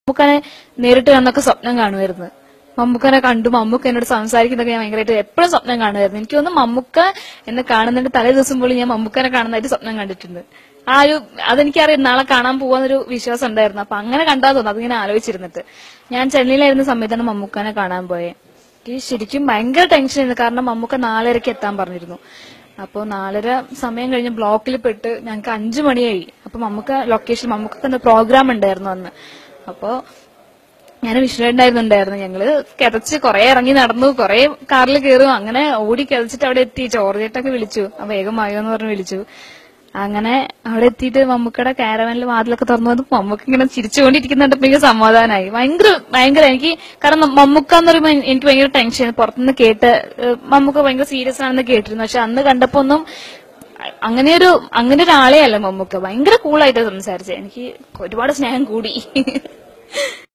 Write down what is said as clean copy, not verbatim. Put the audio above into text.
മമ്മൂക്കനെ നേരിട്ട് കണ്ടൊക്കെ സ്വപ്നം കാണുമായിരുന്നു. മമ്മൂക്കനെ കണ്ടു, മമ്മൂക്ക എന്നോട് സംസാരിക്കുന്നതൊക്കെ ഞാൻ ഭയങ്കരമായിട്ട് എപ്പോഴും സ്വപ്നം കാണുമായിരുന്നു. എനിക്ക് തോന്നുന്നു മമ്മൂക്ക എന്നെ കാണുന്നതിന്റെ തലേ ദിവസം പോലും ഞാൻ മമ്മൂക്കനെ കാണുന്നതായിട്ട് സ്വപ്നം കണ്ടിട്ടുണ്ട്. ആ ഒരു അതെനിക്കറിയാം, നാളെ കാണാൻ പോവാന്നൊരു വിശ്വാസം ഉണ്ടായിരുന്നു. അപ്പൊ അങ്ങനെ കണ്ടാ തോന്നുന്നു. അതിങ്ങനെ ആലോചിച്ചിരുന്നിട്ട് ഞാൻ ചെന്നൈയിലായിരുന്ന സമയത്താണ് മമ്മൂക്കനെ കാണാൻ പോയെ. എനിക്ക് ശരിക്കും ഭയങ്കര ടെൻഷനായിരുന്നു. കാരണം മമ്മൂക്ക 4:30 എത്താൻ പറഞ്ഞിരുന്നു. അപ്പൊ 4:30 സമയം കഴിഞ്ഞ് ബ്ലോക്കിൽ പെട്ട് ഞങ്ങൾക്ക് 5 മണിയായി. അപ്പൊ മമ്മൂക്കൊക്കെ പ്രോഗ്രാം ഉണ്ടായിരുന്നു അന്ന്. അപ്പൊ ഞാൻ വിഷ്ണുണ്ടായിരുന്നു. ഞങ്ങള് കിതച്ച് കുറെ ഇറങ്ങി നടന്നു, കുറെ കാറിൽ കയറും, അങ്ങനെ ഓടി കിതച്ചിട്ട് അവിടെ എത്തി. ചോർജേട്ടൊക്കെ വിളിച്ചു, വേഗം വായോന്ന് പറഞ്ഞ് വിളിച്ചു. അങ്ങനെ അവിടെ എത്തിയിട്ട് മമ്മൂക്കയുടെ കാരവാനിൽ വാതിലൊക്കെ തുറന്നു. മമ്മൂക്ക ഇങ്ങനെ ചിരിച്ചുകൊണ്ടിരിക്കുന്നുണ്ടപ്പോ എനിക്ക് സമാധാനമായി. ഭയങ്കര എനിക്ക്, കാരണം മമ്മൂക്ക എന്ന് പറയുമ്പോൾ എനിക്ക് ഭയങ്കര ടെൻഷൻ. പുറത്തുനിന്ന് കേട്ട് മമ്മൂക്ക ഭയങ്കര സീരിയസ് ആണെന്ന് കേട്ടിരുന്നു. പക്ഷെ അന്ന് കണ്ടപ്പോ ഒന്നും അങ്ങനെ ഒരാളെ അല്ല മമ്മൂക്ക. ഭയങ്കര കൂളായിട്ട് സംസാരിച്ചത്. എനിക്ക് ഒരുപാട് സ്നേഹം കൂടി.